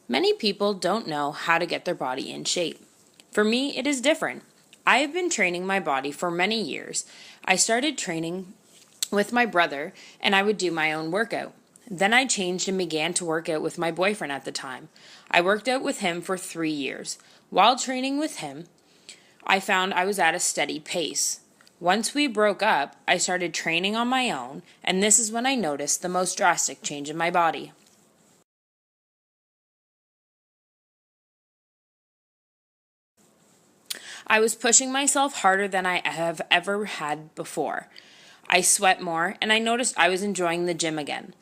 Many people don't know how to get their body in shape. For me, it is different. I have been training my body for many years. I started training with my brother, and I would do my own workout. Then I changed and began to work out with my boyfriend at the time. I worked out with him for 3 years. While training with him, I found I was at a steady pace. Once we broke up, I started training on my own, and this is when I noticed the most drastic change in my body. I was pushing myself harder than I have ever had before. I sweat more, and I noticed I was enjoying the gym again.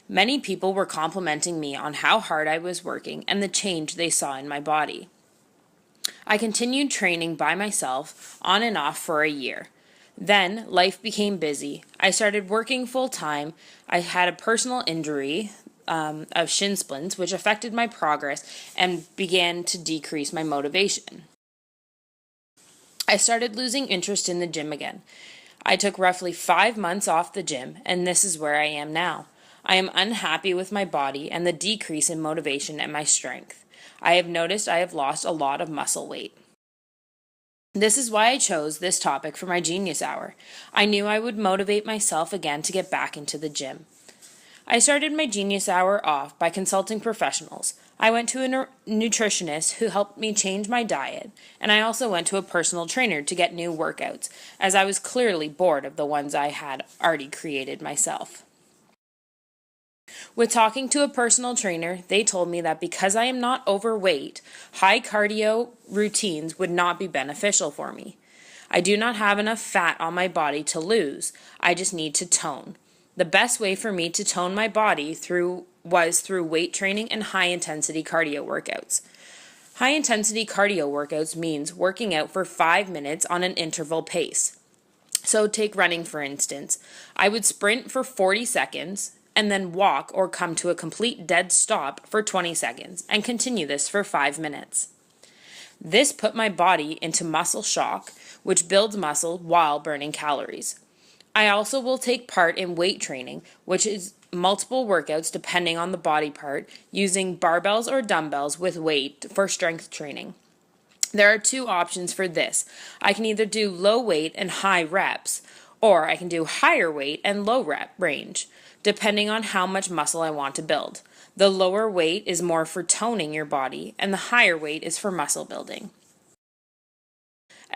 Many people were complimenting me on how hard I was working and the change they saw in my body. I continued training by myself on and off for a year. Then life became busy. I started working full time. I had a personal injury of shin splints, which affected my progress and began to decrease my motivation. I started losing interest in the gym again. I took roughly 5 months off the gym, and this is where I am now. I am unhappy with my body and the decrease in motivation and my strength. I have noticed I have lost a lot of muscle weight. This is why I chose this topic for my Genius Hour. I knew I would motivate myself again to get back into the gym. I started my Genius Hour off by consulting professionals. I went to a nutritionist who helped me change my diet, and I also went to a personal trainer to get new workouts, as I was clearly bored of the ones I had already created myself. With talking to a personal trainer, they told me that because I am not overweight, high cardio routines would not be beneficial for me. I do not have enough fat on my body to lose, I just need to tone. The best way for me to tone my body was through weight training and high-intensity cardio workouts. High-intensity cardio workouts means working out for 5 minutes on an interval pace. So take running, for instance. I would sprint for 40 seconds and then walk or come to a complete dead stop for 20 seconds and continue this for 5 minutes. This put my body into muscle shock, which builds muscle while burning calories. I also will take part in weight training, which is multiple workouts depending on the body part, using barbells or dumbbells with weight for strength training. There are 2 options for this. I can either do low weight and high reps, or I can do higher weight and low rep range, depending on how much muscle I want to build. The lower weight is more for toning your body, and the higher weight is for muscle building.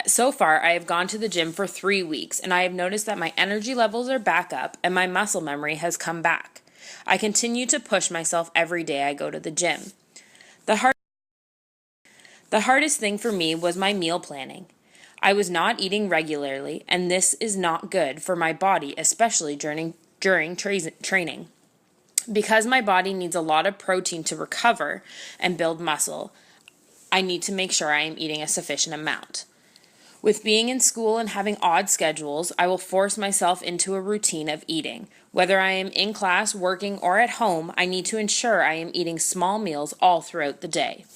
So far, I have gone to the gym for 3 weeks, and I have noticed that my energy levels are back up and my muscle memory has come back. I continue to push myself every day I go to the gym. The hardest thing for me was my meal planning. I was not eating regularly, and this is not good for my body, especially during training. Because my body needs a lot of protein to recover and build muscle, I need to make sure I am eating a sufficient amount. With being in school and having odd schedules, I will force myself into a routine of eating. Whether I am in class, working, or at home, I need to ensure I am eating small meals all throughout the day.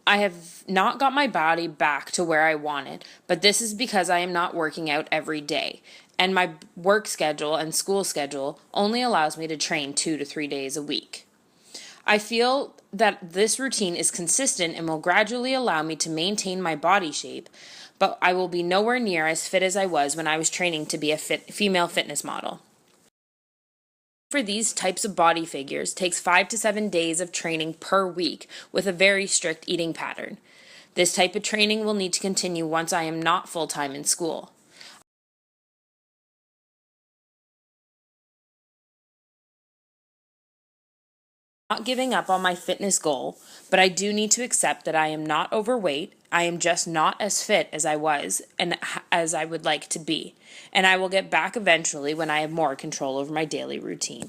I have not got my body back to where I want it, but this is because I am not working out every day, and my work schedule and school schedule only allows me to train 2 to 3 days a week. I feel that this routine is consistent and will gradually allow me to maintain my body shape, but I will be nowhere near as fit as I was when I was training to be a female fitness model. For these types of body figures takes 5 to 7 days of training per week with a very strict eating pattern. This type of training will need to continue once I am not full-time in school. Not giving up on my fitness goal, but I do need to accept that I am not overweight. I am just not as fit as I was and as I would like to be. And I will get back eventually when I have more control over my daily routine.